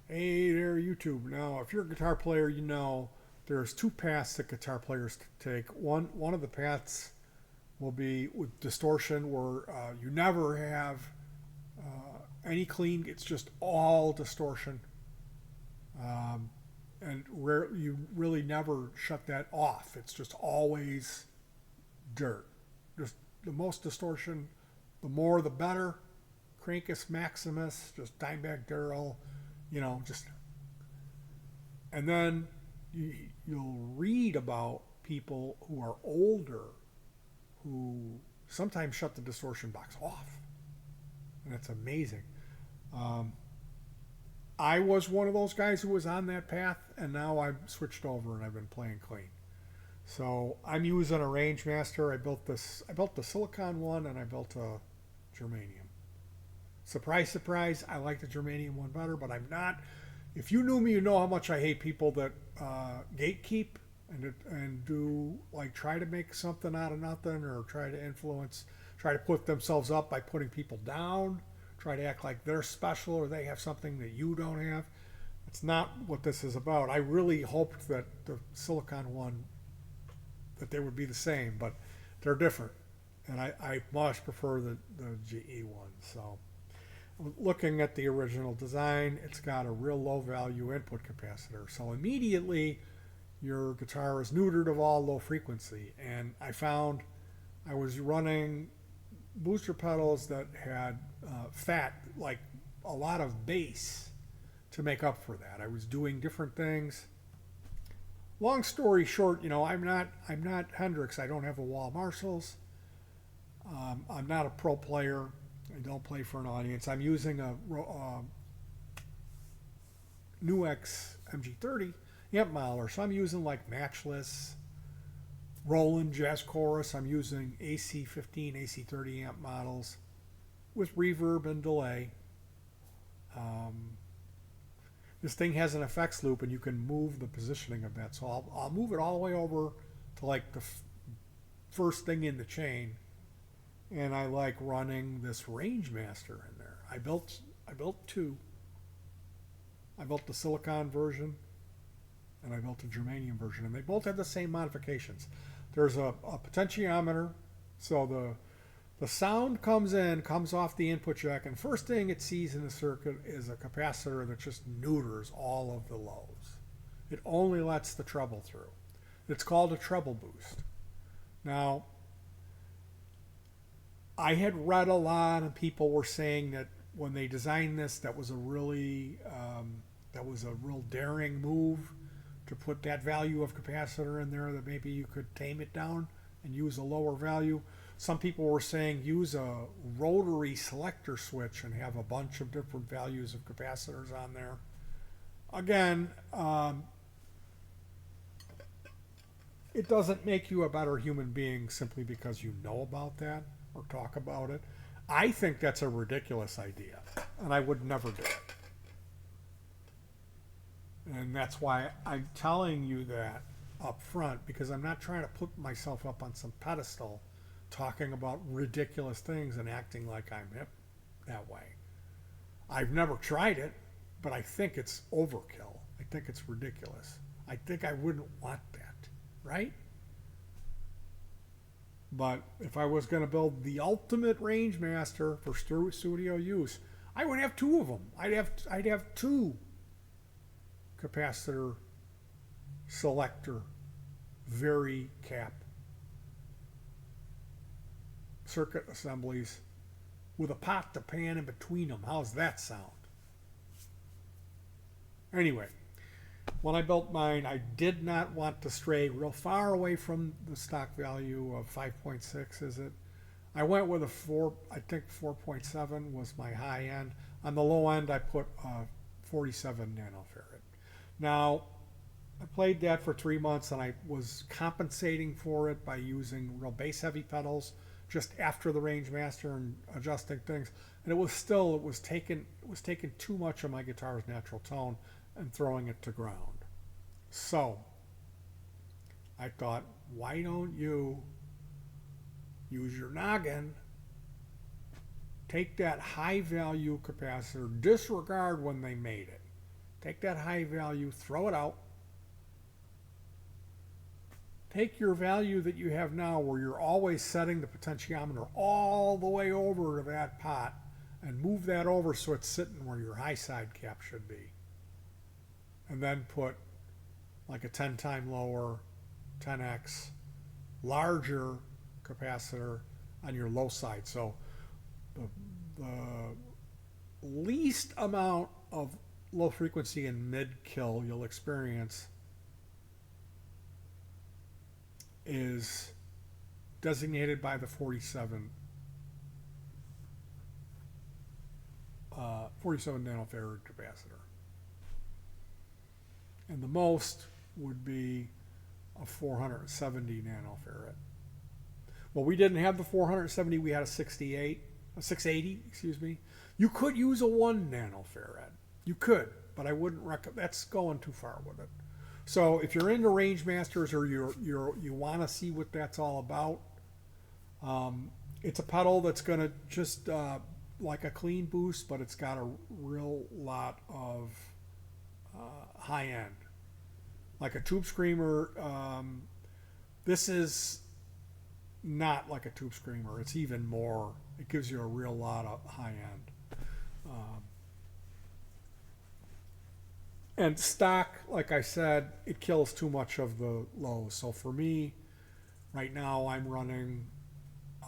Hey there, YouTube. Now, if you're a guitar player, you know there's two paths that guitar players take. One of the paths will be with distortion, where you never have any clean. It's just all distortion, um, and you really never shut that off. It's just always dirt. Just the most distortion, the more the better. Crancus Maximus, just Dimebag Darrell, just and then you'll read about people who are older who sometimes shut the distortion box off, and it's amazing. Um, I was one of those guys who was on that path, and now I've switched over and I've been playing clean. So I'm using a rangemaster. I built this. I built the silicon one, and I built a germanium. Surprise, surprise! I like the germanium one better, but I'm not. If you knew me, you know how much I hate people that gatekeep and do like try to make something out of nothing, or try to influence, try to put themselves up by putting people down, try to act like they're special or they have something that you don't have. It's not what this is about. I really hoped that the silicon one that they would be the same, but they're different, and I much prefer the GE one. So looking at the original design, it's got a real low value input capacitor. So immediately your guitar is neutered of all low frequency. And I found I was running booster pedals that had fat, like a lot of bass to make up for that. I was doing different things. Long story short, I'm not Hendrix. I don't have a wall Marshalls. I'm not a pro player. I don't play for an audience. I'm using a NUX MG30 amp modeler, so I'm using like matchless Roland Jazz Chorus. I'm using AC15, AC30 amp models with reverb and delay. Um, this thing has an effects loop, and you can move the positioning of that. So I'll move it all the way over to like the first thing in the chain, and I like running this rangemaster in there. I built two. I built the silicon version, and I built a germanium version, and they both have the same modifications. There's a potentiometer, so the sound comes off the input jack, and first thing it sees in the circuit is a capacitor that just neuters all of the lows. It only lets the treble through. It's called a treble boost. Now, I had read a lot, and people were saying that when they designed this, that was a real daring move to put that value of capacitor in there. That maybe you could tame it down and use a lower value. Some people were saying use a rotary selector switch and have a bunch of different values of capacitors on there. Again, it doesn't make you a better human being simply because you know about that or talk about it. I think that's a ridiculous idea, and I would never do it. And that's why I'm telling you that up front, because I'm not trying to put myself up on some pedestal talking about ridiculous things and acting like I'm hip that way. I've never tried it, but I think it's overkill. I think it's ridiculous. I think I wouldn't want that, right? But if I was going to build the ultimate Rangemaster for studio use, I would have two of them. I'd have two capacitor selector vari cap circuit assemblies with a pot to pan in between them. How's that sound? Anyway, when I built mine, I did not want to stray real far away from the stock value of 5.6, is it? I went with a 4, I think 4.7 was my high end. On the low end, I put 47 nanofarad. Now, I played that for 3 months, and I was compensating for it by using real bass heavy pedals just after the Rangemaster and adjusting things. And it was taking too much of my guitar's natural tone and throwing it to ground. So I thought, why don't you use your noggin, take that high value capacitor, disregard when they made it, Take that high value, throw it out. Take your value that you have now, where you're always setting the potentiometer all the way over to that pot, and move that over so it's sitting where your high side cap should be. And then put like a 10 time lower, 10x, larger capacitor on your low side. So the least amount of low frequency and mid kill you'll experience is designated by the 47 nanofarad capacitor. And the most would be a 470 nanofarad. Well, we didn't have the 470, we had a 680, excuse me. You could use a 1 nanofarad. You could, but I wouldn't recommend. That's going too far with it. So if you're into rangemasters, or you want to see what that's all about, it's a pedal that's going to just like a clean boost, but it's got a real lot of high end, like a tube screamer. This is not like a tube screamer. It's even more. It gives you a real lot of high end. And stock, like I said, it kills too much of the lows. So for me, right now I'm running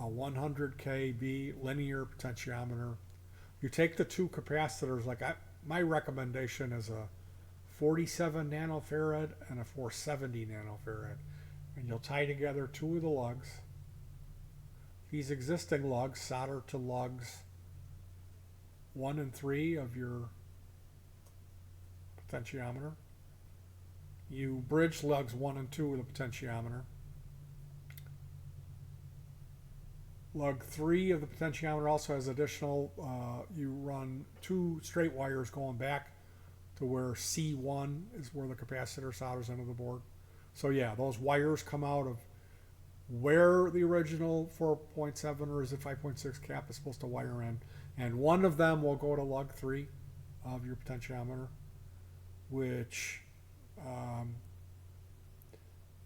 a 100 kb linear potentiometer. You take the two capacitors, my recommendation is a 47 nanofarad and a 470 nanofarad. And you'll tie together two of the lugs. These existing lugs solder to lugs 1 and 3 of your potentiometer. You bridge lugs 1 and 2 with a potentiometer. Lug 3 of the potentiometer also has additional, you run 2 straight wires going back to where C1 is where the capacitor solders into the board. So yeah, those wires come out of where the original 4.7 or is it 5.6 cap is supposed to wire in. And one of them will go to lug 3 of your potentiometer, which,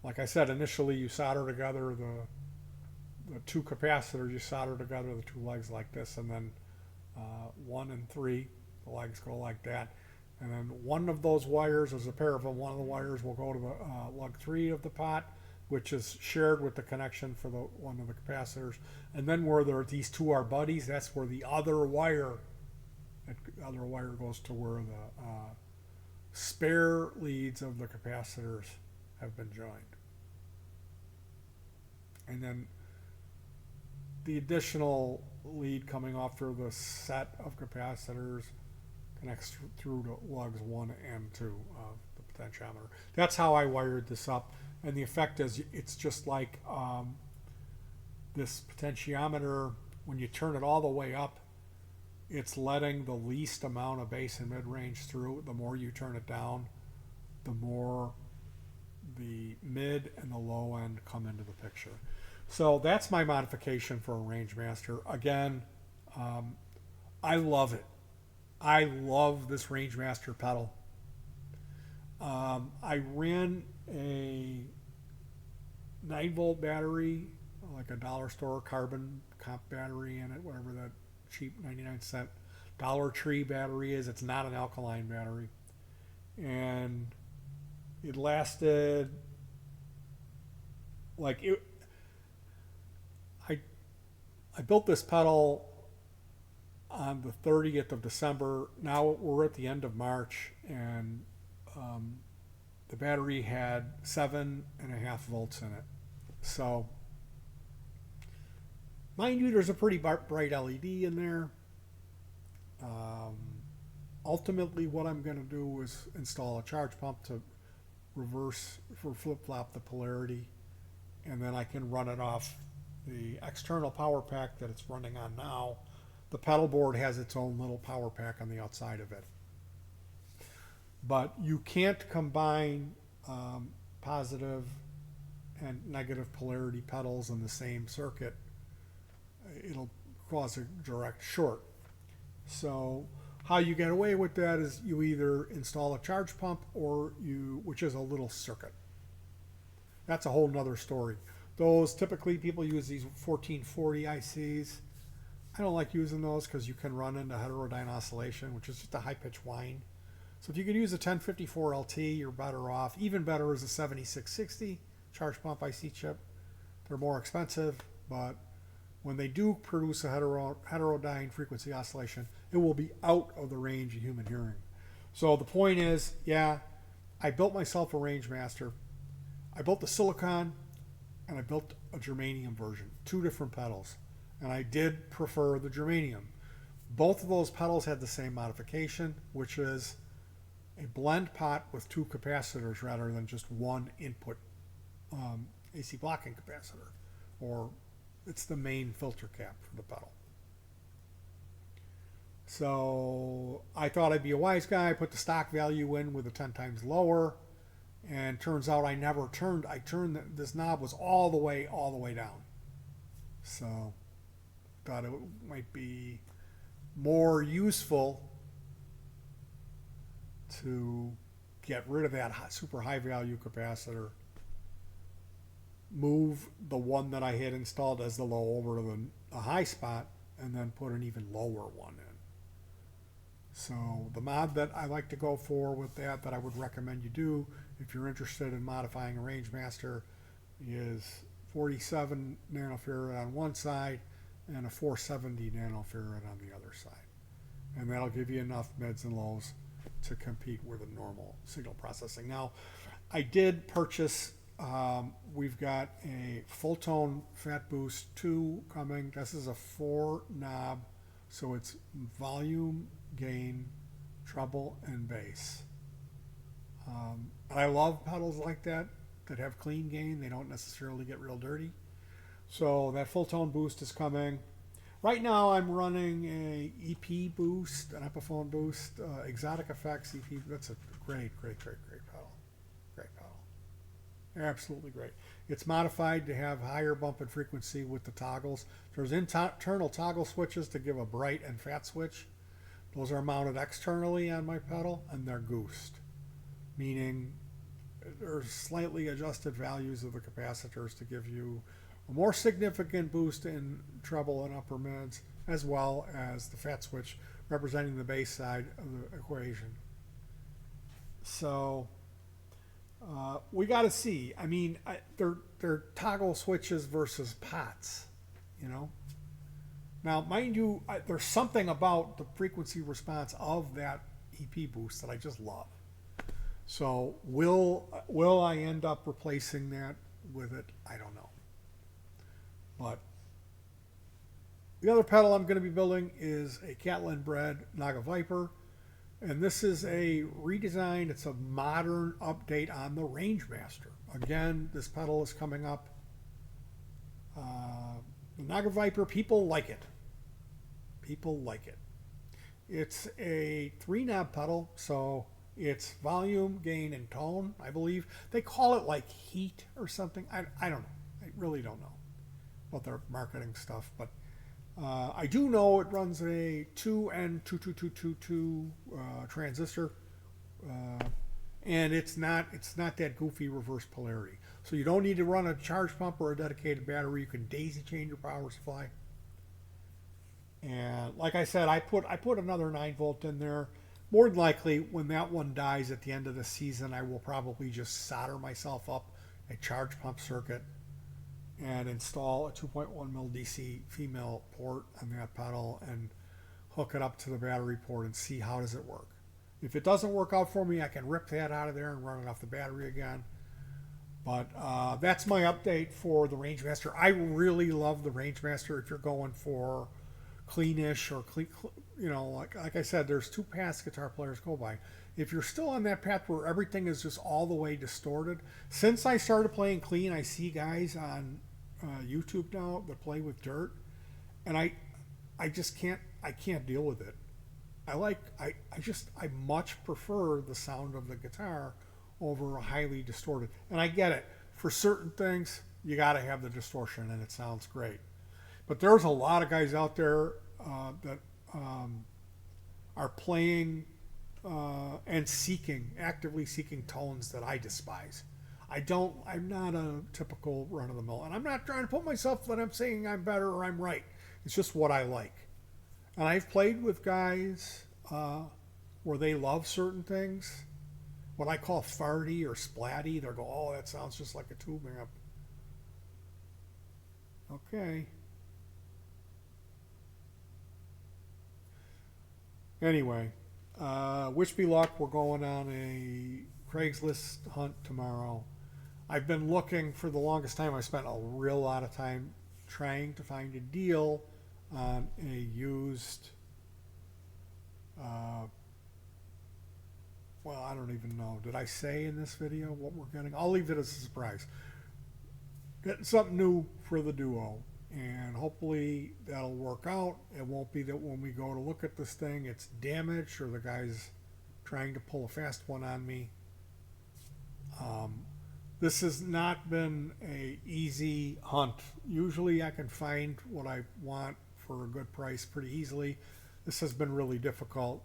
like I said, initially you solder together the two capacitors, you solder together the two legs like this, and then 1 and 3, the legs go like that. And then one of those wires, there's a pair of them, one of the wires will go to the lug 3 of the pot, which is shared with the connection for the one of the capacitors. And then where these two are buddies, that's where the other wire goes to where the spare leads of the capacitors have been joined. And then the additional lead coming off through the set of capacitors connects through to lugs 1 and 2 of the potentiometer. That's how I wired this up. And the effect is it's just like this potentiometer, when you turn it all the way up, it's letting the least amount of bass and mid-range through. The more you turn it down, the more the mid and the low end come into the picture. So that's my modification for a Rangemaster. Again, I love it. I love this Rangemaster pedal. I ran a 9-volt battery, like a dollar store carbon comp battery in it, whatever that cheap 99-cent Dollar Tree battery is. It's not an alkaline battery. And it lasted like it. I built this pedal on the 30th of December. Now we're at the end of March, and the battery had 7.5 volts in it. So, mind you, there's a pretty bright LED in there. Ultimately, what I'm going to do is install a charge pump to flip-flop the polarity, and then I can run it off the external power pack that it's running on now. The pedal board has its own little power pack on the outside of it. But you can't combine positive and negative polarity pedals in the same circuit. It'll cause a direct short. So How you get away with that is you either install a charge pump which is a little circuit. That's a whole nother story. Those typically people use these 1440 ICs. I don't like using those because you can run into heterodyne oscillation, which is just a high pitch whine. So if you can use a 1054 LT, you're better off. Even better is a 7660 charge pump IC chip. They're more expensive, but when they do produce a heterodyne frequency oscillation, it will be out of the range of human hearing. So the point is, yeah, I built myself a rangemaster. I built the silicon and I built a germanium version, 2 different pedals. And I did prefer the germanium. Both of those pedals had the same modification, which is a blend pot with 2 capacitors rather than just one input AC blocking capacitor, or it's the main filter cap for the pedal. So I thought I'd be a wise guy, put the stock value in with a 10 times lower, and turns out I turned this knob was all the way down. So thought it might be more useful to get rid of that super high value capacitor, move the one that I had installed as the low over to the high spot, and then put an even lower one in. So the mod that I like to go for with that I would recommend you do if you're interested in modifying a rangemaster is 47 nanofarad on one side and a 470 nanofarad on the other side. And that'll give you enough mids and lows to compete with a normal signal processing. Now, I did purchase, we've got a full tone Fat Boost 2 coming. This is a 4 knob, so it's volume, gain, treble, and bass. I love pedals like that have clean gain. They don't necessarily get real dirty. So that full tone boost is coming. Right now I'm running a EP boost, an Epiphone boost, Exotic Effects EP. That's a great pedal. Great pedal. Absolutely great. It's modified to have higher bump and frequency with the toggles. There's internal toggle switches to give a bright and fat switch. Those are mounted externally on my pedal, and they're goosed, meaning there's slightly adjusted values of the capacitors to give you a more significant boost in treble and upper mids, as well as the fat switch representing the bass side of the equation. So we got to see. I mean, they're toggle switches versus pots, you know. Now, mind you, there's something about the frequency response of that EP boost that I just love. So will I end up replacing that with it? I don't know. But the other pedal I'm going to be building is a Catlin bred Naga Viper. And this is a redesign. It's a modern update on the Rangemaster. Again, this pedal is coming up. The Naga Viper, people like it. People like it. It's a 3 knob pedal, so it's volume, gain, and tone, I believe. They call it like heat or something. I don't know. I really don't know about their marketing stuff, but I do know it runs a 2N22222 transistor, and it's not that goofy reverse polarity. So you don't need to run a charge pump or a dedicated battery. You can daisy chain your power supply. And like I said, I put another 9 volt in there. More than likely, when that one dies at the end of the season, I will probably just solder myself up a charge pump circuit and install a 2.1 mil DC female port on that pedal and hook it up to the battery port and see how does it work. If it doesn't work out for me, I can rip that out of there and run it off the battery again. But that's my update for the Rangemaster. I really love the Rangemaster. If you're going for cleanish or clean, you know, like I said, there's 2 paths guitar players go by. If you're still on that path where everything is just all the way distorted, since I started playing clean, I see guys on YouTube now that play with dirt, and I can't deal with it. I much prefer the sound of the guitar over a highly distorted. And I get it. For certain things, you got to have the distortion, and it sounds great. But there's a lot of guys out there that are playing and actively seeking tones that I despise. I'm not a typical run of the mill, and I'm not trying to put myself that I'm saying I'm better or I'm right. It's just what I like. And I've played with guys where they love certain things. What I call farty or splatty. They'll go, oh, that sounds just like a tube amp. Okay. Anyway, wish me luck. We're going on a Craigslist hunt tomorrow. I've been looking for the longest time. I spent a real lot of time trying to find a deal on a used, well, I don't even know. Did I say in this video what we're getting? I'll leave it as a surprise. Getting something new for the Duo, and hopefully that'll work out. It won't be that when we go to look at this thing, it's damaged or the guy's trying to pull a fast one on me. This has not been a easy hunt. Usually I can find what I want for a good price pretty easily. This has been really difficult.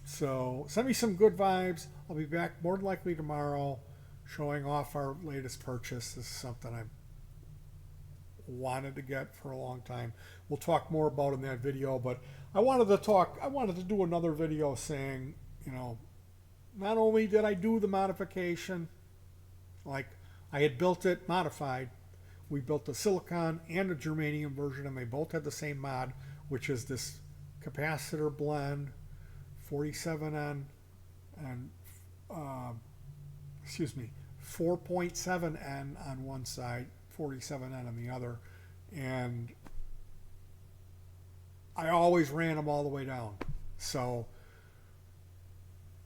So send me some good vibes. I'll be back more than likely tomorrow showing off our latest purchase. This is something I wanted to get for a long time. We'll talk more about in that video, but I wanted to do another video saying, you know, not only did I do the modification, like I had built it modified, we built a silicon and a germanium version, and they both had the same mod, which is this capacitor blend, 47N and 4.7N on one side, 47N on the other, and I always ran them all the way down. So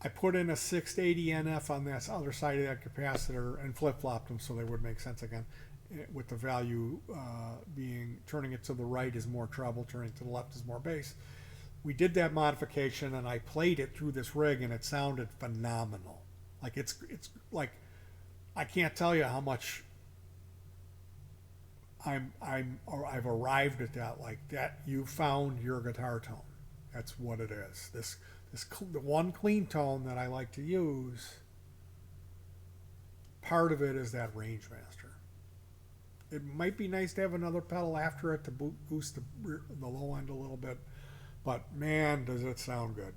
I put in a 680 NF on this other side of that capacitor and flip-flopped them so they would make sense again, with the value being turning it to the right is more treble, turning it to the left is more bass. We did that modification and I played it through this rig and it sounded phenomenal. Like it's like, I can't tell you how much I've arrived at that, like that you found your guitar tone. That's what it is. The one clean tone that I like to use, part of it is that rangemaster. It might be nice to have another pedal after it to boost the low end a little bit, but man, does it sound good.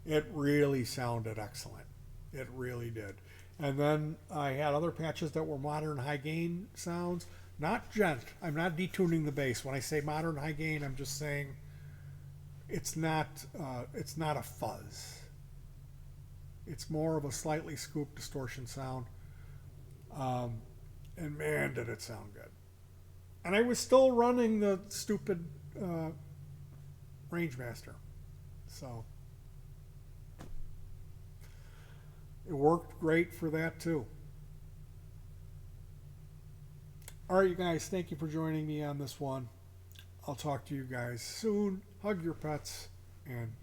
It really sounded excellent. It really did. And then I had other patches that were modern high gain sounds, not gent. I'm not detuning the bass. When I say modern high gain, I'm just saying it's not a fuzz. It's more of a slightly scooped distortion sound. And man, did it sound good. And I was still running the stupid rangemaster. So it worked great for that too. All right, you guys, thank you for joining me on this one. I'll talk to you guys soon. Hug your pets and